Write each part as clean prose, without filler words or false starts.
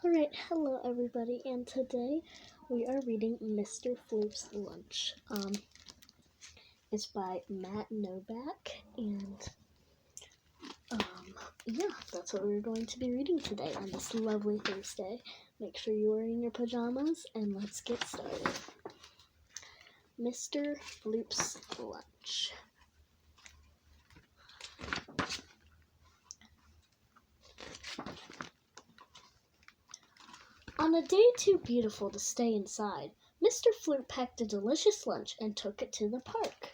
Alright, hello everybody, and today we are reading Mr. Floops' Lunch. It's by Matt Novack, and yeah, that's what we're going to be reading today on this lovely Thursday. Make sure you are in your pajamas, and let's get started. Mr. Floops' Lunch. On a day too beautiful to stay inside, Mr. Floop packed a delicious lunch and took it to the park.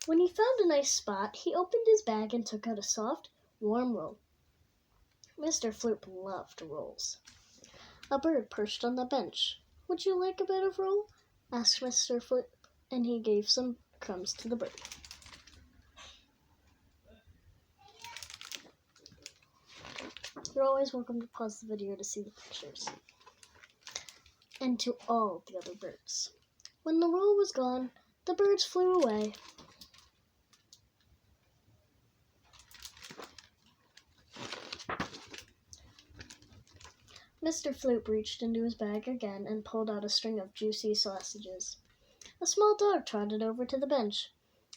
When he found a nice spot, he opened his bag and took out a soft, warm roll. Mr. Floop loved rolls. A bird perched on the bench. "Would you like a bit of roll?" asked Mr. Floop, and he gave some crumbs to the bird. You're always welcome to pause the video to see the pictures. And to all the other birds. When the roll was gone, the birds flew away. Mr. Floop reached into his bag again and pulled out a string of juicy sausages. A small dog trotted over to the bench.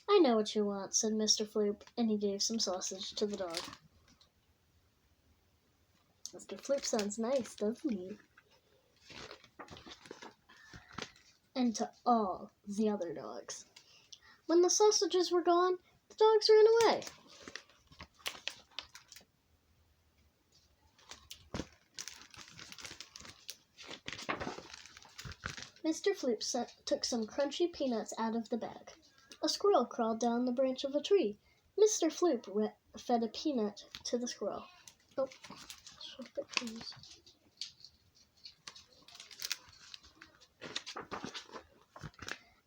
"I know what you want," said Mr. Floop, and he gave some sausage to the dog. Mr. Floop sounds nice, doesn't he? And to all the other dogs. When the sausages were gone, the dogs ran away. Mr. Floop took some crunchy peanuts out of the bag. A squirrel crawled down the branch of a tree. Mr. Floop fed a peanut to the squirrel. Oh, show pictures.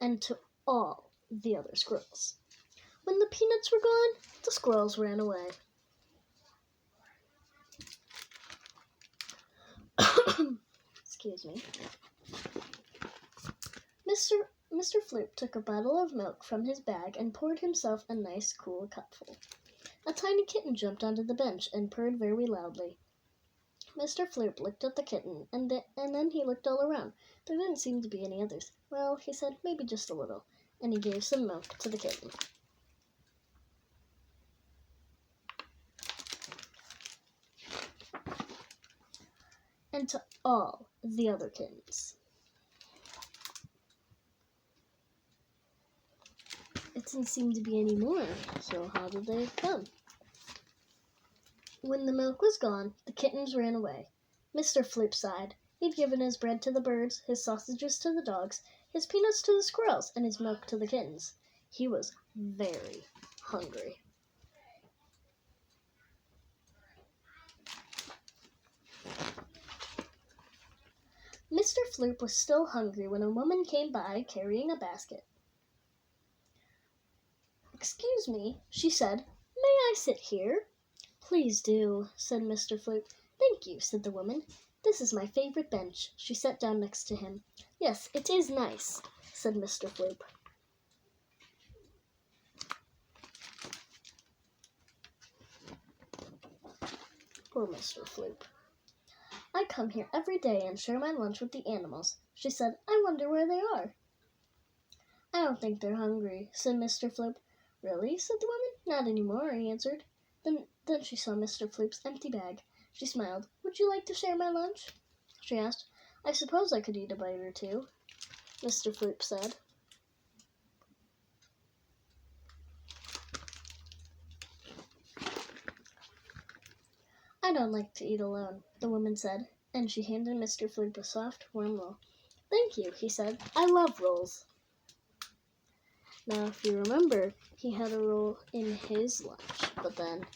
And to all the other squirrels. When the peanuts were gone, the squirrels ran away. Excuse me. Mr. Floop took a bottle of milk from his bag and poured himself a nice, cool cupful. A tiny kitten jumped onto the bench and purred very loudly. Mr. Floop looked at the kitten, and then he looked all around. There didn't seem to be any others. "Well," he said, "maybe just a little," and he gave some milk to the kitten. And to all the other kittens. It didn't seem to be any more, so how did they come? When the milk was gone, the kittens ran away. Mr. Floop sighed. He'd given his bread to the birds, his sausages to the dogs, his peanuts to the squirrels, and his milk to the kittens. He was very hungry. Mr. Floop was still hungry when a woman came by carrying a basket. "Excuse me," she said, "may I sit here?" "Please do," said Mr. Floop. "Thank you," said the woman. "This is my favorite bench." She sat down next to him. "Yes, it is nice," said Mr. Floop. Poor Mr. Floop. "I come here every day and share my lunch with the animals," she said. "I wonder where they are." "I don't think they're hungry," said Mr. Floop. "Really?" said the woman. "Not anymore," he answered. Then she saw Mr. Floop's empty bag. She smiled. "Would you like to share my lunch?" she asked. "I suppose I could eat a bite or two," Mr. Floop said. "I don't like to eat alone," the woman said, and she handed Mr. Floop a soft, warm roll. "Thank you," he said. "I love rolls." Now, if you remember, he had a roll in his lunch, but then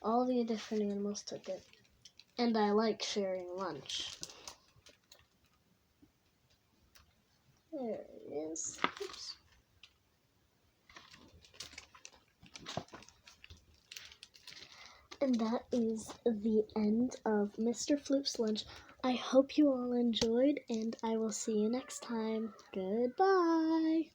all the different animals took it. And I like sharing lunch. There it is. Oops. And that is the end of Mr. Floop's Lunch. I hope you all enjoyed, and I will see you next time. Goodbye.